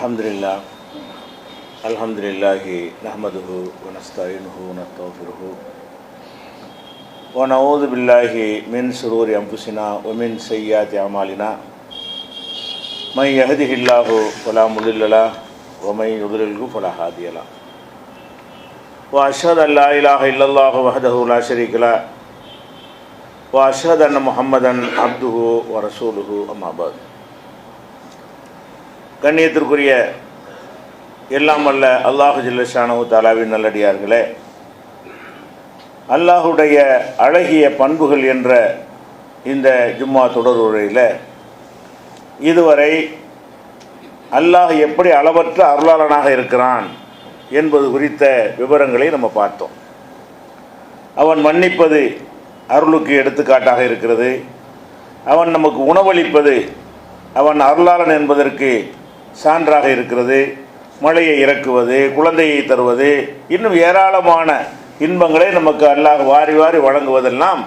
அல்ஹம்துலில்லாஹி நஹ்மதுஹு வ நஸ்தஈனுஹு வ நஸ்தக்ஃபிருஹு வ நஊது பில்லாஹி மின் ஷுரூரி அன்ஃபுஸினா வ மின் ஸய்யிஆத்தி அமாலினா மை யஹ்திஹில்லாஹு ஃபலா முضில்ல லஹு வ மை யுضلில்ஹு ஃபலா ஹாதிய லஹு வ அஷ்ஹது அன் லா இலாஹ இல்லல்லாஹு வஹ்தஹு லா ஷரீக லஹு வ அஷ்ஹது அன்ன முஹம்மதன் அப்துஹு வ ரசூலுஹு அம்மா பஅத். கண்ணியத்திற்குரிய எல்லாம் வல்ல அல்லாஹு ஜல்ல ஷானஹு தஆலாவின் நல்லடியார்களே, அல்லாஹுடைய அழகிய பண்புகள் என்ற இந்த ஜும்மா தொடர் உரையில் இதுவரை அல்லாஹ் எப்படி அளவற்ற அருளாளனாக இருக்கிறான் என்பது குறித்த விவரங்களை நம்ம பார்த்தோம். அவன் மன்னிப்பது அருளுக்கு எடுத்துக்காட்டாக இருக்கிறது. அவன் நமக்கு உணவளிப்பது அவன் அருளாளன் என்பதற்கு சான்றாக இருக்கிறது. மழையை இறக்குவது, குழந்தையை தருவது, இன்னும் ஏராளமான இன்பங்களை நமக்கு அல்லாஹ் வாரி வாரி வழங்குவதெல்லாம்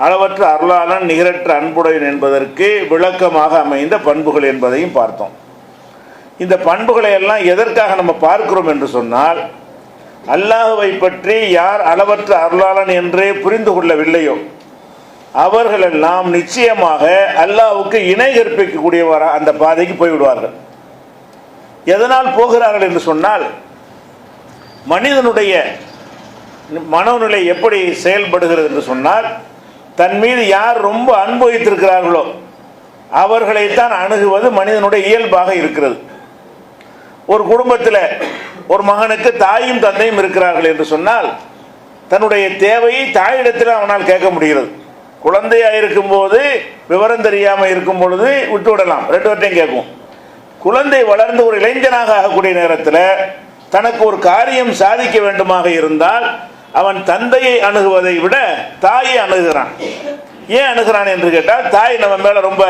அளவற்ற அருளாளன், நிகரற்ற அன்புடையன் என்பதற்கு விளக்கமாக அமைந்த பண்புகள் என்பதையும் பார்த்தோம். இந்த பண்புகளை எல்லாம் எதற்காக நம்ம பார்க்கிறோம் என்று சொன்னால், அல்லாஹுவை பற்றி யார் அளவற்ற அருளாளன் என்றே புரிந்து கொள்ளவில்லையோ அவர்களெல்லாம் நிச்சயமாக அல்லாஹ்வுக்கு இணை கற்பிக்கக்கூடியவராக அந்த பாதைக்கு போய்விடுவார்கள். எதனால் போகிறார்கள் என்று சொன்னால், மனிதனுடைய மனோநிலை எப்படி செயல்படுகிறது என்று சொன்னால், தன் மீது யார் ரொம்ப அன்பு வைத்திருக்கிறார்களோ அவர்களைத்தான் அணுகுவது மனிதனுடைய இயல்பாக இருக்கிறது. ஒரு குடும்பத்தில் ஒரு மகனுக்கு தாயும் தந்தையும் இருக்கிறார்கள் என்று சொன்னால், தன்னுடைய தேவையை தாயிடத்தில் அவனால் கேட்க முடிகிறது. குழந்தையாக இருக்கும்போது விவரம் தெரியாமல் இருக்கும் பொழுது விட்டு விடலாம், ரெண்டு பேர்ட்டையும் கேட்கும். குழந்தை வளர்ந்து ஒரு இளைஞனாக ஆகக்கூடிய நேரத்தில் தனக்கு ஒரு காரியம் சாதிக்க வேண்டுமாக இருந்தால் அவன் தந்தையை அணுகுவதை விட தாயை அணுகுகிறான். ஏன் அணுகிறான் என்று கேட்டால், தாய் நம்ம மேல ரொம்ப,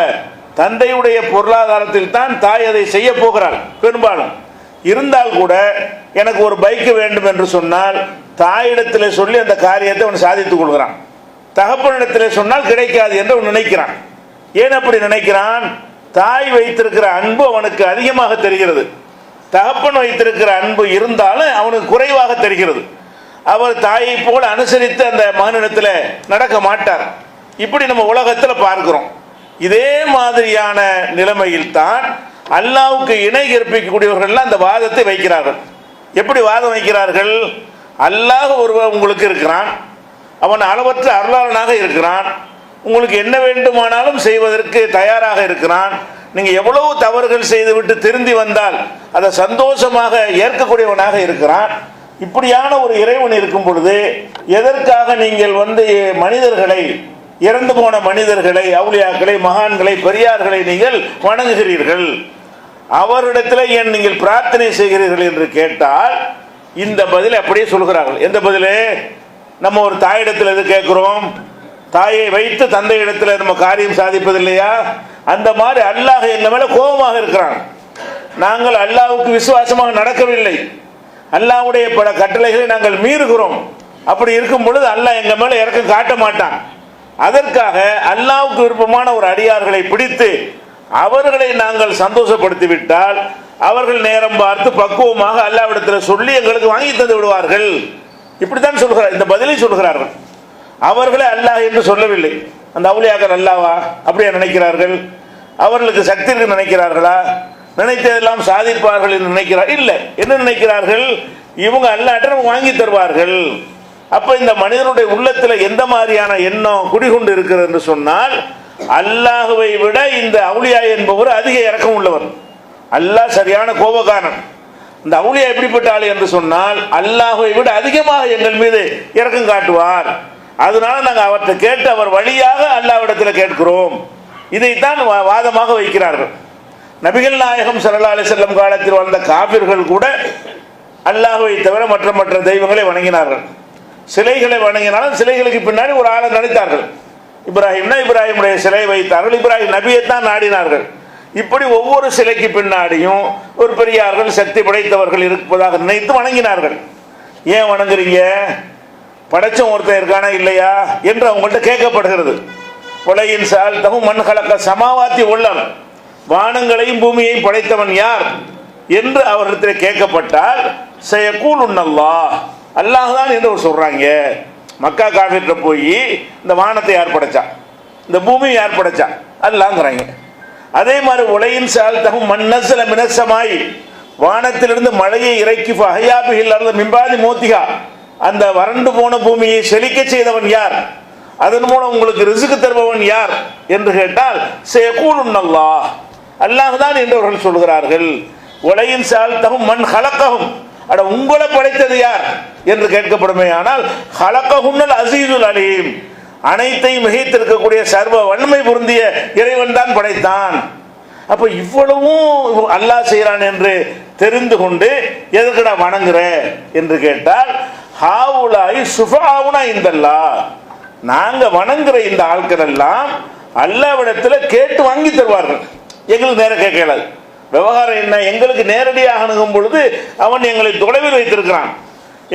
தந்தையுடைய பொருளாதாரத்தில் தான் தாய் அதை செய்ய போகிறாள் பெரும்பாலும். இருந்தால் கூட எனக்கு ஒரு பைக்கு வேண்டும் என்று சொன்னால் தாயிடத்தில் சொல்லி அந்த காரியத்தை அவன் சாதித்துக் கொள்கிறான். தகப்பனிடத்தில் சொன்னால் கிடைக்காது என்று அவன் நினைக்கிறான். ஏன் அப்படி நினைக்கிறான்? தாய் வைத்திருக்கிற அன்பு அவனுக்கு அதிகமாக தெரிகிறது. தகப்பன் வைத்திருக்கிற அன்பு இருந்தாலும் அவனுக்கு குறைவாக தெரிகிறது. அவர் தாயை போல அனுசரித்து அந்த மகனிடத்தில் நடக்க மாட்டார். இப்படி நம்ம உலகத்தில் பார்க்கிறோம். இதே மாதிரியான நிலைமையில் தான் அல்லாஹ்வுக்கு இணை கற்பிக்கக்கூடியவர்கள் அந்த வாதத்தை வைக்கிறார்கள். எப்படி வாதம் வைக்கிறார்கள்? அல்லாஹ் ஒருவர் உங்களுக்கு இருக்கிறான், அவன் அளவற்ற அருளாளனாக இருக்கிறான், உங்களுக்கு என்ன வேண்டுமானாலும் செய்வதற்கு தயாராக இருக்கிறான், நீங்கள் எவ்வளவு தவறுகள் செய்துவிட்டு திருந்தி வந்தால் அதை சந்தோஷமாக ஏற்கக்கூடியவனாக இருக்கிறான். இப்படியான ஒரு இறைவன் இருக்கும் பொழுது எதற்காக நீங்கள் மனிதர்களை, இறந்து போன மனிதர்களை, அவுலியாக்களை, மகான்களை, பெரியார்களை நீங்கள் வணங்குகிறீர்கள்? அவரிடத்தில் ஏன் நீங்கள் பிரார்த்தனை செய்கிறீர்கள் என்று கேட்டால் இந்த பதில் அப்படியே சொல்கிறார்கள். எந்த பதில்? நம்ம ஒரு தாயிடத்தில் எது கேட்கிறோம்? தாயை வைத்து தந்தை இடத்துல நம்ம காரியம் சாதிப்பது இல்லையா? அந்த மாதிரி அல்லாஹ் எங்க மேல கோபமாக இருக்கிறான். நாங்கள் அல்லாஹ்வுக்கு விசுவாசமாக நடக்கவில்லை, அல்லாஹ்வுடைய பல கட்டளைகளை நாங்கள் மீறுகிறோம். அப்படி இருக்கும் பொழுது அல்லாஹ் எங்க மேல இரக்கம் காட்ட மாட்டான். அதற்காக அல்லாஹ்வுக்கு விருப்பமான ஒரு அடியார்களை பிடித்து அவர்களை நாங்கள் சந்தோஷப்படுத்தி விட்டால் அவர்கள் நேரம் பார்த்து பக்குவமாக அல்லாஹ்விடத்தில் சொல்லி எங்களுக்கு வாங்கி தந்து விடுவார்கள். இப்படித்தான் சொல்கிறார், இந்த பதிலை சொல்கிறார்கள். அவர்களே அல்லாஹ் என்று சொல்லவில்லை. அந்த அவுலியாக்கள் அல்லாஹ்வா அப்படியே நினைக்கிறார்கள்? அவர்களுக்கு சக்தி இருக்கு நினைக்கிறார்களா? நினைத்ததெல்லாம் சாதிப்பார்கள் என்று நினைக்கிறார்? இல்லை. என்ன நினைக்கிறார்கள்? இவங்க அல்லாஹ்ட்ட நமக்கு வாங்கி தருவார்கள். அப்ப இந்த மனிதனுடைய உள்ளத்தில் எந்த மாதிரியான எண்ணம் குடிகொண்டு இருக்கிறது என்று சொன்னால், அல்லாஹுவை விட இந்த அவுலியா என்பவர் அதிக இரக்கம் உள்ளவர். அல்லாஹ் சரியான கோபக்காரன். இந்த அவுலியா எப்படிப்பட்ட ஆள் என்று சொன்னால், அல்லாஹுவை விட அதிகமாக எங்கள் மீது இரக்கம் காட்டுவார். அதனால நாங்கள் அவற்றை கேட்டு அவர் வழியாக அல்லாஹ்விடத்தில் கேட்கிறோம். இதைத்தான் வாதமாக வைக்கிறார்கள். நபிகள் நாயகம் ஸல்லல்லாஹு அலைஹி வஸல்லம் காலத்தில் வாழ்ந்த காபிர்கள் கூட அல்லாஹ்வை தவிர மற்ற தெய்வங்களை வணங்கினார்கள். சிலைகளை வணங்கினாலும் சிலைகளுக்கு பின்னாடி ஒரு ஆளை நினைத்தார்கள். இப்ராஹிம்னா இப்ராஹிமுடைய சிலை வைத்தார்கள், இப்ராஹிம் நபியைத்தான் நாடினார்கள். இப்படி ஒவ்வொரு சிலைக்கு பின்னாடியும் ஒரு பெரியார்கள், சக்தி படைத்தவர்கள் இருப்பதாக நினைத்து வணங்கினார்கள். ஏன் வணங்குறீங்க? படைச்சம் ஒருத்தர் இருக்கானா இல்லையா என்று அவங்கள்ட்ட கேட்கப்படுகிறது. உலகின் சால் தகும் மண் கலக்க சமாவாத்தி உள்ளம், வானங்களையும் பூமியையும் படைத்தவன் யார் என்று அவரிடத்தில் கேட்கப்பட்டால் சயகூலுன் அல்லாஹ், அல்லாஹ் தான் என்று அவர் சொல்றாங்க. மக்கா காஃபிர்கிட்ட போய் இந்த வானத்தை யார் படைச்சா, இந்த பூமியை யார் படைச்சா, அல்லாஹ்ங்கறாங்க. அதே மாதிரி உலையின் சால்தகும் மன்னஸ்ல மினசமாய், வானத்திலிருந்து மழையை இறக்கி ஃபஹயாபிஹில் அர்த மின்பாதி மோத்திகா, அந்த வறண்டு போன பூமியை செழிக்க செய்தவன் யார், அதன் மூலம் உங்களுக்கு ரிஸ்க் தருபவன் யார் என்று கேட்டால் சயகூலுன் அல்லாஹ், அல்லாஹ் தான் என்று அவர்கள் சொல்கிறார்கள். உலையின் சால்தகும் மண் ஹலக்ககும், அட உங்களை படைத்தது யார் என்று கேட்கப்படுமே ஆனால் ஹலக்கஹுன்னல் அஸீஸுல் அலீம், அனைத்தையும் மிகைத்திருக்கக்கூடிய சர்வ வன்மை பொருந்திய இறைவன் தான் படைத்தான். அப்ப இவ்வளவும் அல்லாஹ் செய்கிறான் என்று தெரிந்து கொண்டு எதற்கடா வணங்குற என்று கேட்டால் ஹாவுலாய் சுஃபாவுனா இந்தல்லாஹ், நாங்க வணங்குற இந்த ஆட்கள் எல்லாம் அல்லாஹ்விடத்தில் கேட்டு வாங்கி தருவார்கள். எங்களுக்கு நேரம் கேட்கலாது. விவகாரம் என்ன, எங்களுக்கு நேரடியாக அணுகும் பொழுது அவன் எங்களை தொலைவில் வைத்திருக்கிறான்,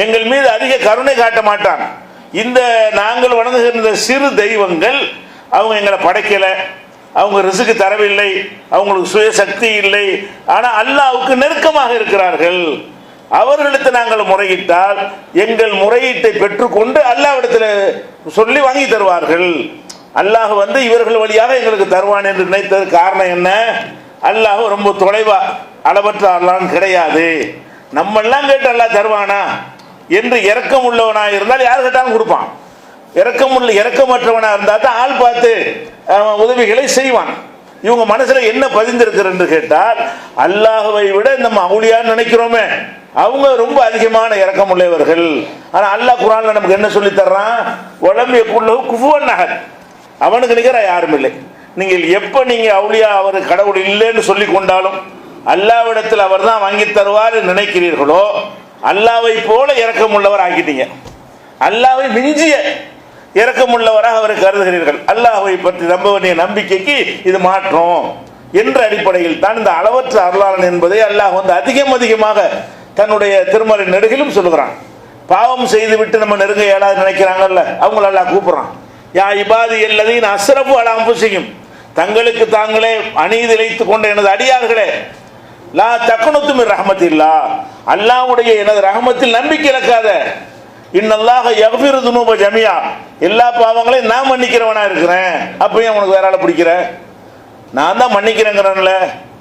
எங்கள் மீது அதிக கருணை காட்ட மாட்டான். இந்த நாங்கள் வணங்குகின்ற சிறு தெய்வங்கள் அவங்க எங்களை படைக்கல, அவங்க ரிஸ்க் தரவில்லை, அவங்களுக்கு சுய சக்தி இல்லை, ஆனால் அல்லாஹ்வுக்கு நெருக்கமாக இருக்கிறார்கள். அவர்களிடத்தில் நாங்கள் முறையிட்டால் எங்கள் முறையீட்டை பெற்றுக்கொண்டு அல்லாஹ்விடத்தில் சொல்லி வாங்கி தருவார்கள். அல்லாஹ் இவர்கள் வழியாக எங்களுக்கு தருவான் என்று நினைத்தது காரணம் என்ன, அல்லாஹ் ரொம்ப தொலைவா அளவற்ற அல்லாஹ் கிடையாது. நம்ம எல்லாம் கேட்டு அல்லாஹ் தருவானா என்று இரக்கம் உள்ளவனாக இருந்தால் யார் கேட்டாலும் கொடுப்பான். இரக்கமற்றவனாக இருந்தால் தான் ஆள் பார்த்து உதவிகளை செய்வான். இவங்க மனசுல என்ன பதிந்திருக்கிறது என்று கேட்டால் அல்லாஹ்வை விட நம்ம அவுலியான்னு நினைக்கிறோமே, அவங்க ரொம்ப அதிகமான இரக்கம் உள்ளவர்கள். ஆனா அல்லாஹ் குர்ஆன்ல நமக்கு என்ன சொல்லி தர்றான், வலம் யகுல்லஹு குஃபுவன் அஹத், அவனுக்கு நிகர யாரும் இல்லை. நீங்கள் எப்ப நீங்க அவுலியா அவர் கடவுள் இல்லைன்னு சொல்லி கொண்டாலும் அல்லாஹ்விடத்தில் அவர் தான் வாங்கி தருவார் நினைக்கிறீர்களோ, அல்லாஹ்வை போல இரக்கம் உள்ளவர் ஆக்கிட்டீங்க. அல்லாஹ்வை மிஞ்சிய இரக்கமுள்ளவராக அவரை கருதுகிறீர்கள். அல்லாஹ்வை பற்றி நம்ப வேண்டிய நம்பிக்கைக்கு இது மாற்றம் என்ற அடிப்படையில் தான் இந்த அளவற்ற அருளாளன் என்பதை அல்லாஹ் அதிகமாக தன்னுடைய திருமறை நெடுகிலும் சொல்லுகிறான். பாவம் செய்து விட்டு நம்ம நெருங்க இயலாது நினைக்கிறாங்கல்ல, அவங்கள அல்லாஹ் கூப்பிடுறான். யா இபாதி அல்லதீன அஸ்ரஃபு அலா அன்ஃபுஸிஹிம், தங்களுக்கு தாங்களே அநீதி இழைத்துக் கொண்ட எனது அடியார்களே, லா தக்னுது மின் ரஹ்மத்தில்லாஹ், அல்லாஹ்வுடைய எனது ரஹமத்தில் நம்பிக்கை இழக்காத. இன்னல்லாஹ யக்ஃபிரு துனூப ஜமியா, எல்லா பாவங்களையும் நான் மன்னிக்கிறவனா இருக்கிறேன். அப்பயும் உனக்கு வேற ஆளை பிடிக்கிற, நான் தான் மன்னிக்கிறேங்கிறேன்ல,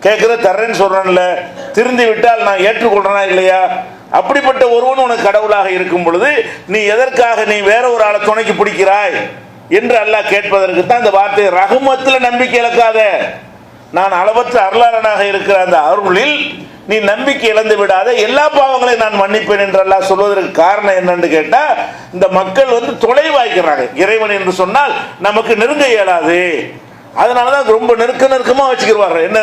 கேட்கிற தர்றேன்னு சொல்றேன்ல, திருந்தி விட்டால் நான் ஏற்றுக்கொள்றேனா இல்லையா? அப்படிப்பட்ட ஒருவன் உனக்கு கடவுளாக இருக்கும் பொழுது நீ எதற்காக நீ வேற ஒரு ஆளை துணைக்கு பிடிக்கிறாய் என்று அல்லாஹ் கேட்பதற்கு தான் இந்த வார்த்தை. ரஹமத்தில் நம்பிக்கை இழக்காத, நான் அளவற்ற அருளாளனாக இருக்கிற அந்த அருளில் நீ நம்பிக்கை இழந்து விடாத, எல்லா பாவங்களையும் நான் மன்னிப்பேன் என்று அல்லாஹ் சொல்வதற்கு காரணம் என்னன்னு கேட்டா, இந்த மக்கள் தொலைவாய்க்கிறாங்க. இறைவன் என்று சொன்னால் நமக்கு நெருங்க இயலாது, அதனாலதான் ரொம்ப நெருக்கமா வச்சுக்கிறார்கள். என்ன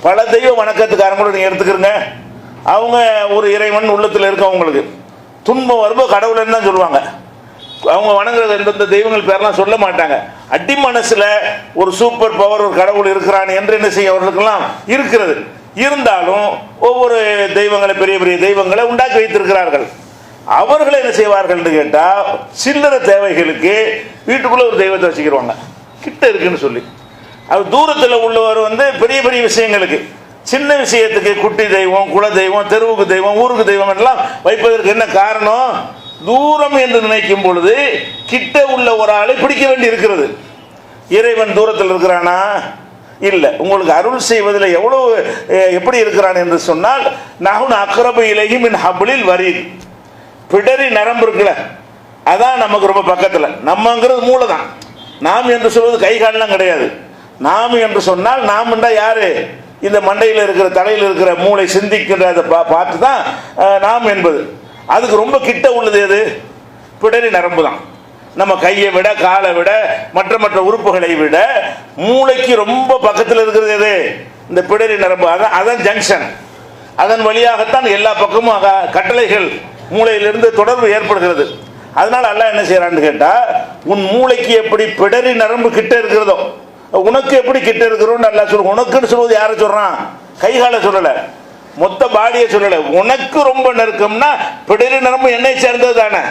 பல தெய்வ வணக்கத்துக்காரங்களோட நீங்க எடுத்துக்கிறங்க, அவங்க ஒரு இறைவன் உள்ளத்தில் இருக்கவங்களுக்கு துன்பம் வரும்போது கடவுள்னு தான் சொல்லுவாங்க. அவங்க வணங்குறது எந்தெந்த தெய்வங்கள் பேரெல்லாம் சொல்ல மாட்டாங்க. அடி மனசுல ஒரு சூப்பர் பவர் ஒரு கடவுள் இருக்கிறான் என்று என்ன செய்ய அவர்களுக்கெல்லாம் இருக்கிறது. இருந்தாலும் ஒவ்வொரு தெய்வங்களை பெரிய பெரிய தெய்வங்களை உண்டாக்கி வைத்திருக்கிறார்கள். அவர்களை என்ன செய்வார்கள் என்று கேட்டா, சில்லற தேவைகளுக்கு வீட்டுக்குள்ள ஒரு தெய்வத்தை வச்சுக்கிடுவாங்க கிட்ட இருக்குன்னு சொல்லி. அது தூரத்தில் உள்ளவர் பெரிய பெரிய விஷயங்களுக்கு, சின்ன விஷயத்துக்கு குட்டி தெய்வம், குல தெய்வம், தெருவுக்கு தெய்வம், ஊருக்கு தெய்வம் எல்லாம் வைப்பதற்கு என்ன காரணம், தூரம் என்று நினைக்கும் பொழுது கிட்ட உள்ள ஒரு ஆளை பிடிக்க வேண்டி இருக்கிறது. இறைவன் தூரத்தில் இருக்கிறானா இல்ல, உங்களுக்கு அருள் செய்வதில் எவ்வளவு எப்படி இருக்கிறான் என்று சொன்னால், நஹ்னு அக்ரபு இலைஹி மின் ஹப்லில் வரீத், பிடரி நரம்பு இருக்குல்ல, அதான் நமக்கு ரொம்ப பக்கத்துல. நம்மங்கிறது மூளை தான். நாம் என்று சொல்வது கை கால்லாம் கிடையாது. நாம் என்று சொன்னால் நாம் யாரு, இந்த மண்டையில் இருக்கிற தலையில் இருக்கிற மூளை சிந்திக்கின்ற அதை பார்த்து தான் நாம் என்பது. அதுக்கு ரொம்ப கிட்ட உள்ளது எது, பிடரி நரம்பு தான். நம்ம கையை விட காலை விட மற்ற உறுப்புகளை விட மூளைக்கு ரொம்ப பக்கத்தில் இருக்கிறது எது, இந்த பிடரி நரம்பு. அதான் ஜங்ஷன். அதன் வழியாகத்தான் எல்லா பக்கமும் கட்டளைகள் மூளையிலிருந்து தொடர்பு ஏற்படுகிறது. அதனால அல்லாஹ் என்ன செய்யறான்னு கேட்டா, உன் மூளைக்கு எப்படி பிடரி நரம்பு கிட்ட இருக்கிறதோ உனக்கு எப்படி கிட்ட இருக்கிறோன்னு அல்லாஹ் சொல்லுங்க. உனக்குன்னு சொல்வது யாரை சொல்றான், கைகால சொல்லல, மொத்த பாடியை சொல்லல. உனக்கு ரொம்ப நெருக்கம்னா பிடரி நரம்பு என்னை சேர்ந்தது தானே.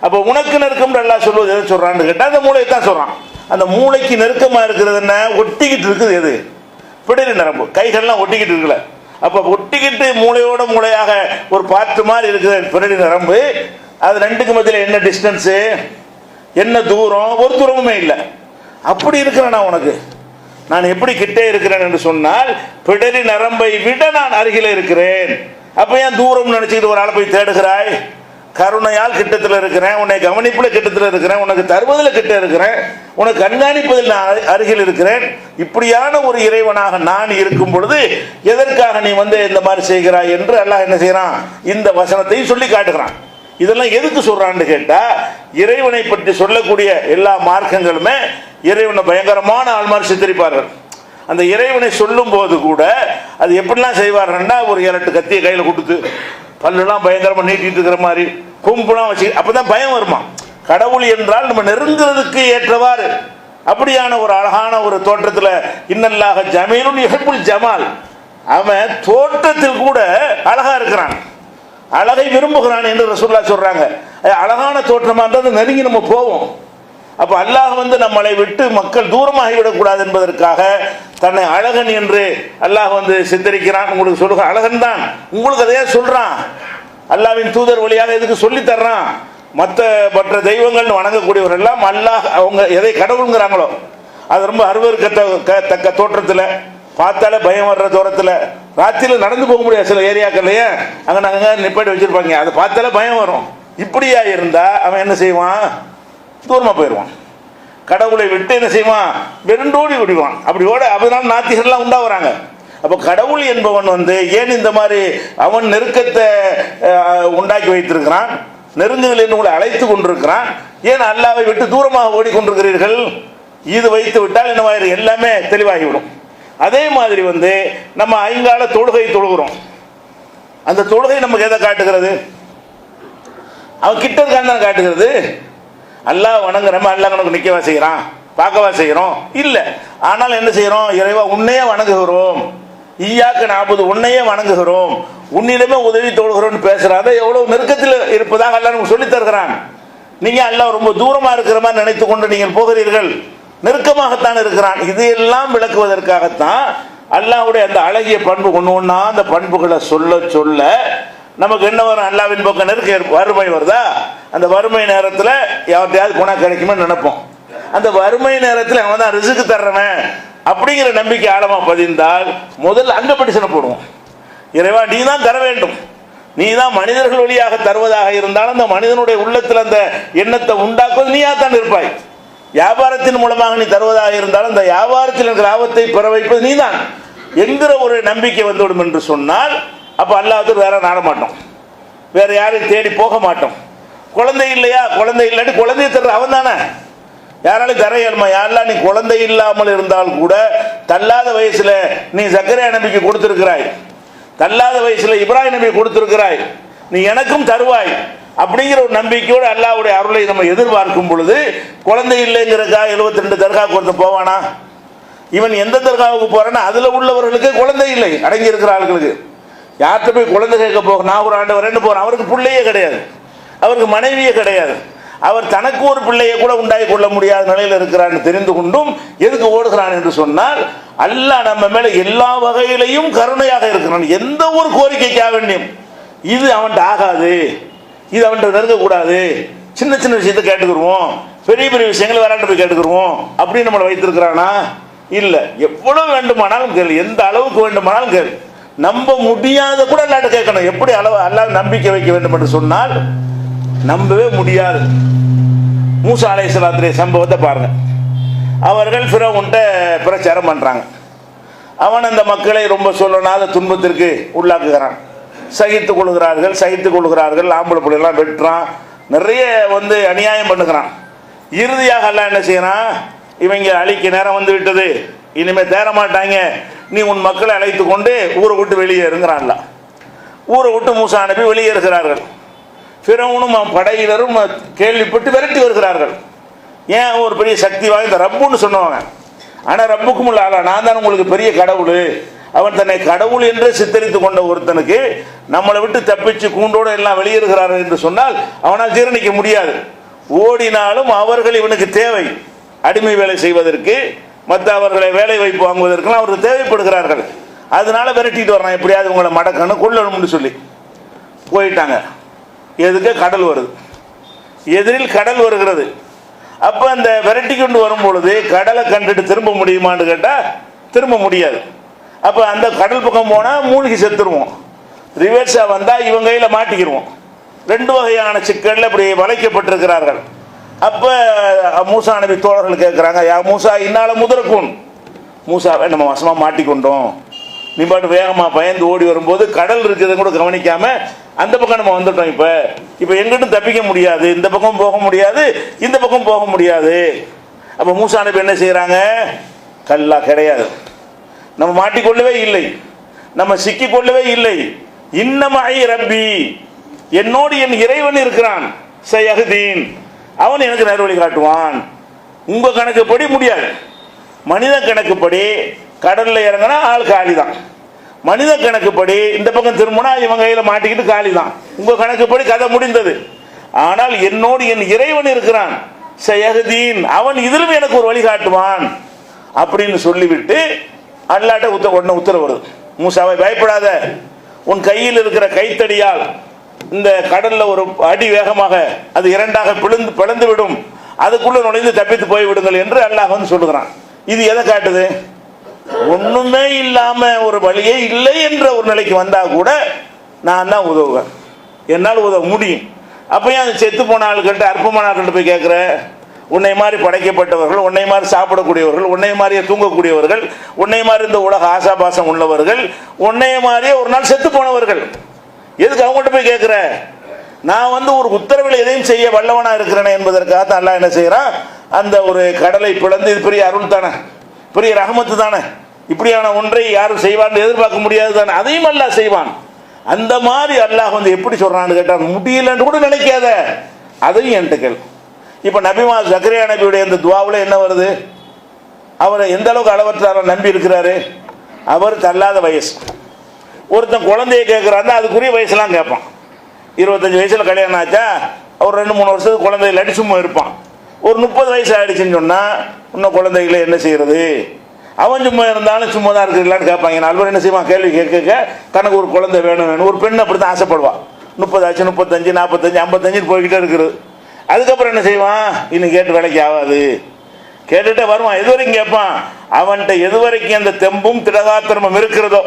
அப்ப உனக்கு நெருக்கம் அல்லாஹ் சொல்வது எதை சொல்றான்னு கேட்டா, அந்த மூளையை தான் சொல்றான். அந்த மூளைக்கு நெருக்கமா இருக்கிறது என்ன, ஒட்டிக்கிட்டு இருக்குது எது, பிடரி நரம்பு. கைகள்லாம் ஒட்டிக்கிட்டு இருக்குல்ல, அப்ப ஒட்டிக்கிட்டு மூளையோட மூளையாக ஒரு பாட்டு மாதிரி இருக்குது பிறடி நரம்பு. அது ரெண்டுக்கு மத்தியில் என்ன டிஸ்டன்ஸு, என்ன தூரம்? ஒரு தூரமுமே இல்லை. அப்படி இருக்கிறேன் நான் உனக்கு, நான் எப்படி கிட்டே இருக்கிறேன் என்று சொன்னால் பிடரி நரம்பை விட நான் அருகில் இருக்கிறேன். அப்ப ஏன் தூரம் நினைச்சுக்கிட்டு ஒரு ஆளை போய் தேடுகிறாய்? கருணையால் கிட்டத்தில் இருக்கிறேன், உன்னை கவனிப்பில் கிட்டத்தில் இருக்கிறேன், உனக்கு தருவதில் கிட்ட இருக்கிறேன், உனக்கு கண்காணிப்பதில் நான் அருகில் இருக்கிறேன். இப்படியான ஒரு இறைவனாக நான் இருக்கும் பொழுது எதற்காக நீ இந்த மாதிரி செய்கிறாய் என்று அல்லாஹ் என்ன செய்யறான்? இந்த வசனத்தையும் சொல்லி காட்டுகிறான். இதெல்லாம் எதுக்கு சொல்றான்னு கேட்டா, இறைவனை பற்றி சொல்லக்கூடிய எல்லா மார்க்கங்களுமே இறைவனை பயங்கரமான ஆள்மார் சித்தரிப்பார்கள். அந்த இறைவனை சொல்லும் போது கூட அது எப்படிலாம் செய்வார்கள்னா, ஒரு 7-8 கத்தியை கையில் கொடுத்து பல்லெல்லாம் பயங்கரமா நீட்டிட்டு இருக்கிற மாதிரி கும்பலாம் வச்சு, அப்பதான் பயம் வருமா. கடவுள் என்றால் நம்ம நெருங்குறதுக்கு ஏற்றவாறு அப்படியான ஒரு அழகான ஒரு தோற்றத்தில் இன்னல்லாக ஜமீலுன் யுஹிப்புல் ஜமால், அவன் தோற்றத்தில் கூட அழகா இருக்கிறான், அழகை விரும்புகிறான் என்று ரசூலுல்லாஹ் சொல்றாங்க. அழகான தோற்றமா இருந்தால் நெருங்கி நம்ம போவோம். அப்ப அல்லாஹ் நம்மளை விட்டு மக்கள் தூரமாகிவிடக்கூடாது என்பதற்காக தன்னை அழகன் என்று அல்லாஹ் சித்தரிக்கிறான். உங்களுக்கு சொல்லுங்க, அழகன் தான் உங்களுக்கு அதையே சொல்றான். அல்லாஹ்வின் தூதர் வழியாக எதுக்கு சொல்லி தர்றான்? மற்ற தெய்வங்கள் வணங்கக்கூடியவர் எல்லாம் அல்லாஹ் அவங்க எதை கடவுளுங்கிறாங்களோ அது ரொம்ப அருவருக்கத்தக்க தோற்றத்தில், பார்த்தாலே பயம் வர்ற தூரத்தில், ராத்திரியில் நடந்து போக முடியாது சில ஏரியாக்கள்லையே, அங்கே நாங்கள் நிப்பாட்டி வச்சிருப்பாங்க, அதை பார்த்தாலே பயம் வரும். இப்படியா இருந்தா அவன் என்ன செய்வான்? தூரமா போயிடுவான். கடவுளை விட்டு என்ன செய்வான்? வெறுண்டோடி விடுவான். அப்படி ஓட அதனால நாத்திகர்லாம் உண்டாகிறாங்க. அப்போ கடவுள் என்பவன் ஏன் இந்த மாதிரி அவன் நெருக்கத்தை உண்டாக்கி வைத்திருக்கிறான், நெருங்குதல் என்று உங்களை அழைத்து கொண்டிருக்கிறான். ஏன் அல்லாஹ்வை விட்டு தூரமாக ஓடிக்கொண்டிருக்கிறீர்கள்? இது வைத்து விட்டால் என்ன எல்லாமே தெளிவாகிவிடும். அதே மாதிரி நம்ம ஐங்கால தொழுகை தொழுகிறோம். அந்த தொழுகை நமக்கு எதை காட்டுகிறது? அவன் கிட்ட இருக்கான்னு தான் காட்டுகிறது. அல்லாஹ் வணங்குறோம், அல்லாஹ் நமக்கு நிற்கவா செய்கிறான், பார்க்கவா செய்கிறோம்? இல்லை. ஆனால் என்ன செய்கிறோம்? இறைவா உன்னையே வணங்குகிறோம், ஈயாக்க நாற்பது உன்னையே வணங்குகிறோம், உன்னிடமே உதவி தொழுகிறோம்னு பேசுறாத எவ்வளவு நெருக்கத்தில் இருப்பதாக அல்லாஹ் நமக்கு சொல்லி தருகிறான். நீங்க அல்லாஹ் ரொம்ப தூரமா இருக்கிற மாதிரி நினைத்து கொண்டு நீங்கள் போகிறீர்கள், நெருக்கமாகத்தான் இருக்கிறான். இதையெல்லாம் விளக்குவதற்காகத்தான் அல்லாஹ்வுடைய அந்த அழகிய பண்பு கொண்டு ஒன்னா அந்த பண்புகளை சொல்ல சொல்ல நமக்கு என்ன வரும்? அல்லாஹ்வின் பக்கம் நெருக்க வறுமை வருதா? அந்த வறுமை நேரத்தில் யார்கிட்டயாவது குணம் கிடைக்குமே நினைப்போம். அந்த வறுமை நேரத்தில் அவன் தான் ரிஸ்க் தர்றவன் அப்படிங்கிற நம்பிக்கை ஆழமா பதிந்தால் முதல்ல அங்க படிசனை போடுவோம். இறைவா நீ தான் தர வேண்டும், நீ தான் மனிதர்கள் வழியாக தருவதாக இருந்தாலும் அந்த மனிதனுடைய உள்ளத்தில் அந்த எண்ணத்தை உண்டாக்குவது நீயா தான் இருப்பாய். வியாபாரத்தின் மூலமாக நீ தருவதாக இருந்தாலும் அந்த வியாபாரத்தில் இருக்கிற லாபத்தை பெற வைப்பது நீதான் என்கிற ஒரு நம்பிக்கை வந்துவிடும் என்று சொன்னால் அப்ப அல்லாஹ் வேற நாட மாட்டோம், வேற யாரையும் தேடி போக மாட்டோம். குழந்தை இல்லையா? குழந்தை இல்லாட்டி குழந்தைய தர்ற அவன் தானே. யாராலும் தர இயலுமா? யாரெல்லாம் நீ குழந்தை இல்லாமல் இருந்தால் கூட தள்ளாத வயசுல நீ சக்கரையா நபிக்கு கொடுத்திருக்கிறாய், தள்ளாத வயசுல இப்ராஹிம் நபி கொடுத்திருக்கிறாய், நீ எனக்கும் தருவாய் அப்படிங்கிற ஒரு நம்பிக்கையோடு அல்லாஹ்வுடைய அருளை நம்ம எதிர்பார்க்கும் பொழுது குழந்தை இல்லைங்கிறக்கா 72 தர்காவுக்கு ஒருத்தர் போவானா? இவன் எந்த தர்காவுக்கு போறான்னா அதுல உள்ளவர்களுக்கு குழந்தை இல்லை அடங்கி இருக்கிற ஆளுகளுக்கு. யார்கிட்ட போய் குழந்தை கேட்க போக? நான் ஒரு ஆண்டு வரேன்னு போறேன், அவருக்கு பிள்ளையே கிடையாது, அவருக்கு மனைவியே கிடையாது, அவர் தனக்கு ஒரு பிள்ளையை கூட உண்டாகி கொள்ள முடியாத நிலையில் இருக்கிறான்னு தெரிந்து கொண்டும் எதுக்கு ஓடுகிறான் என்று சொன்னால் அல்லாஹ் நம்ம மேல எல்லா வகையிலையும் கருணையாக இருக்கிறான். எந்த ஒரு கோரிக்கைக்காக வேண்டியும் இது அவன்கிட்ட ஆகாது, இது அவன்கிட்ட நெருங்கக்கூடாது, சின்ன சின்ன விஷயத்தை கேட்டுக்கிடுவோம், பெரிய பெரிய விஷயங்களை வேறாண்ட போய் கேட்டுக்கிடுவோம் அப்படின்னு நம்மளை வைத்திருக்கிறானா? இல்லை. எவ்வளவு வேண்டுமானாலும் கேள், எந்த அளவுக்கு வேண்டுமானாலும் கேள், நம்ப முடியாத கூட அல்லாட்ட கேட்கணும். எப்படி அளவு அல்லாஹ் நம்பிக்கை வைக்க வேண்டும் என்று சொன்னால் நம்பவே முடியாது. மூசா அலைஹிஸ்ஸலாத்துடைய சம்பவத்தை பாருங்க. அவர்கள் ஃபிரௌன்ட்ட பிரச்சாரம் பண்றாங்க. அவன் அந்த மக்களை ரொம்ப சொல்லனாத துன்பத்திற்கு உள்ளாக்குகிறான். சகித்துக் கொள்கிறார்கள். ஆம்பளை பிள்ளைலாம் வெட்டுறான், நிறைய அநியாயம் பண்ணுகிறான். இறுதியாக அல்லாஹ் என்ன செய்யறான்? இவங்க அழிக்க நேரம் வந்து விட்டது, இனிமே தேர மாட்டாங்க, நீ உன் மக்களை அழைத்து கொண்டு ஊரை விட்டு வெளியேறுங்கிறான்ல. ஊரை விட்டு மூசா அனுப்பி வெளியேறுகிறார்கள். ஃபிரௌனும் படையினரும் கேள்விப்பட்டு விரட்டி வருகிறார்கள். ஏன்? ஒரு பெரிய சக்தி வாய்ந்த ரப்புன்னு சொன்னவங்க. ஆனால் ரப்புக்கும் உள்ள ஆளா, நான் தான் உங்களுக்கு பெரிய கடவுள், அவன் தன்னை கடவுள் என்றே சித்தரித்து கொண்ட ஒருத்தனுக்கு நம்மளை விட்டு தப்பிச்சு கூண்டோடு எல்லாம் வெளியேறுகிறார்கள் என்று சொன்னால் அவனால் ஜீரணிக்க முடியாது. ஓடினாலும் அவர்கள் இவனுக்கு தேவை, அடிமை வேலை செய்வதற்கு, மற்ற அவர்களை வேலை வாய்ப்பு வாங்குவதற்கெல்லாம் அவர்கள் தேவைப்படுகிறார்கள். அதனால விரட்டிட்டு வர்றான், எப்படியாவது உங்களை மடக்கணும் கொள்ளணும்னு சொல்லி போயிட்டாங்க. எதுக்கு? கடல் வருது, எதிரில் கடல் வருகிறது. அப்போ அந்த விரட்டி கொண்டு வரும் பொழுது கடலை கண்டுட்டு திரும்ப முடியுமான்னு கேட்டால் திரும்ப முடியாது. அப்போ அந்த கடல் பக்கம் போனால் மூழ்கி செத்துருவோம், ரிவர்ஸாக வந்தால் இவங்க கையில் மாட்டிக்கிடுவோம். ரெண்டு வகையான சிக்கலில் இப்படி வளைக்கப்பட்டிருக்கிறார்கள். அப்போ மூசா நபி தோழர்கள் கேட்குறாங்க, யா மூசா இன்னால முதற்கூன், மூசாவை நம்ம வசமாக மாட்டிக்கொண்டோம். நீ பாட்டு வேகமாக பயந்து ஓடி வரும்போது கடல் இருக்கிறத கூட கவனிக்காம அந்த பக்கம் நம்ம வந்துட்டோம். இப்போ எங்கிட்டும் தப்பிக்க முடியாது, இந்த பக்கம் போக முடியாது, இந்த பக்கம் போக முடியாது. அப்போ மூசா நபி என்ன செய்கிறாங்க? கல்லா கிடையாது, நம்ம மாட்டிக்கொள்ளவே இல்லை, நம்ம சிக்கிக்கொள்ளவே இல்லை. இன்னமாய் ரப்பி, என்னோடு என் இறைவன் இருக்கிறான், சயஹ்தீன், அவன் எனக்கு நேர்வழி காட்டுவான். உங்க கணக்குப்படி முடியாது, மனித கணக்குப்படி கடல்ல இறங்கினா ஆள் காலி தான். மனித கணக்குப்படி இந்த பக்கம் திரும்பினா இவங்க கையில மாட்டிக்கிட்டு காலி தான். உங்க கணக்குப்படி கதை முடிந்தது. ஆனால் என்னோடு என் இறைவன் இருக்கிறான், சயஹ்தீன், அவன் இதிலும் எனக்கு ஒரு வழி காட்டுவான் அப்படின்னு சொல்லிவிட்டு அல்லாட்ட உடனே உத்தரவு வருது, மூசாவை பயப்படாத, உன் கையில் இருக்கிற கைத்தடியால் இந்த கடல்ல ஒரு அடி வேகமாக அது இரண்டாக பிளந்து விடும், அதுக்குள்ள நுழைந்து தப்பித்து போய் விடுங்கள் என்று அல்லாஹ் வந்து சொல்லுகிறான். இது எதை காட்டுது? ஒண்ணுமே இல்லாம ஒரு வழியே இல்லை என்ற ஒரு நிலைக்கு வந்தா கூட நான் தான் உதவுவேன், என்னால் உதவ முடியும். அப்ப ஏன் செத்து போன ஆளுகிட்ட அற்பமான ஆள்கிட்ட போய் கேட்கிற? உன்னை மாதிரி படைக்கப்பட்டவர்கள், உன்னை மாதிரி சாப்பிடக்கூடியவர்கள், உன்னை மாதிரியே தூங்கக்கூடியவர்கள், உன்னை மாதிரி இந்த உலக ஆசாபாசம் உள்ளவர்கள், உன்னை மாதிரியே ஒரு நாள் செத்து போனவர்கள், எதுக்கு அவங்கள்ட்ட போய் கேட்கிற? நான் வந்து ஒரு உத்தரவில் எதையும் செய்ய வல்லவனா இருக்கிறேன் என்பதற்காக அல்லாஹ் என்ன செய்யறான்? அந்த ஒரு கடலை பிளந்து, இது பெரிய அருள் தானே, பெரிய ரஹமத்து தானே, இப்படியான ஒன்றை யாரும் செய்வான்னு எதிர்பார்க்க முடியாது தானே, அதையும் அல்லாஹ் செய்வான். அந்த மாதிரி அல்லாஹ் வந்து எப்படி சொல்றான்னு கேட்டால் முடியலன்னு கூட நினைக்காத, அதையும் என்கிட்ட கேள். இப்ப நபிமா ஜக்கரியா நபியுடைய இந்த துவாவில் என்ன வருது? அவரை எந்த அளவுக்கு அளவற்றார நம்பி இருக்கிறாரு. அவர் தள்ளாத வயசு. ஒருத்தன் குழந்தைய கேட்கிறாருன்னா அதுக்குரிய வயசுலாம் கேட்பான். 25 வயசுல கல்யாணம் ஆச்சா, ஒரு 2-3 வருஷத்துக்கு குழந்தை இல்லாட்டி சும்மா இருப்பான். ஒரு 30 வயசு ஆயிடுச்சுன்னு சொன்னா இன்னும் குழந்தைகளை என்ன செய்யறது? அவன் சும்மா இருந்தாலும் சும்மா தான் இருக்கிறான்னு கேட்பாங்க. நாலு என்ன செய்வான்? கேள்வி கேட்க தனக்கு ஒரு குழந்தை வேணும். ஒரு பெண் அப்படித்தான் ஆசைப்படுவான். 30 ஆச்சு, 35, 45, 55 போய்கிட்டே இருக்கிறது. அதுக்கப்புறம் என்ன செய்வான்? இன்னும் கேட்டு வேலைக்கு ஆகாது, கேட்டுட்டே வருவான். எதுவரைக்கும் கேட்பான்? அவன்கிட்ட எதுவரைக்கும் அந்த தெம்பும் திடகாத்திரமும் இருக்கிறதோ,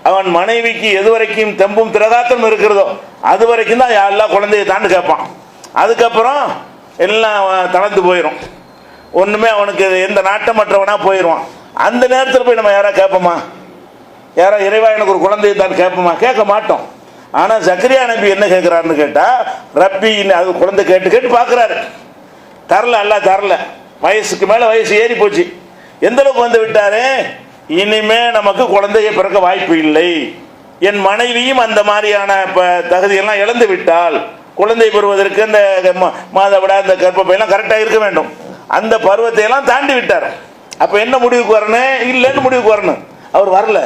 அவன் மனைவிக்கு எதுவரைக்கும் தெம்பும் திடகாத்திரமும் இருக்கிறதோ அது வரைக்கும் தான் யாரெல்லாம் குழந்தைய தாண்டு கேட்பான். அதுக்கப்புறம் எல்லாம் தளர்ந்து போயிடும், ஒண்ணுமே அவனுக்கு எந்த நாட்டமற்றவனா போயிடுவான். அந்த நேரத்தில் போய் நம்ம யாரா கேட்போமா? யாரா இறைவா எனக்கு ஒரு குழந்தையை தான் கேட்போமா? கேட்க மாட்டோம். ஆனா ஜக்கரியா நபி என்ன கேட்கிறாருன்னு கேட்டா, ரப்பி, அது குழந்தை கேட்டு கேட்டு பாக்குறாரு, தரல, அல்லாஹ் தரல. வயசுக்கு மேல வயசு ஏறி போச்சு. எந்த அளவுக்கு வந்து விட்டாரு? இனிமே நமக்கு குழந்தைய பிறக்க வாய்ப்பு இல்லை. என் மனைவியும் அந்த மாதிரியான தகுதியெல்லாம் இழந்து விட்டால், குழந்தை பெறுவதற்கு இந்த மாதவிடா இந்த கர்ப்பப்பையெல்லாம் கரெக்டா இருக்க வேண்டும், அந்த பருவத்தை எல்லாம் தாண்டி விட்டார். அப்ப என்ன முடிவுக்கு வரணும்? இல்லைன்னு முடிவுக்கு வரணும். அவர் வரல.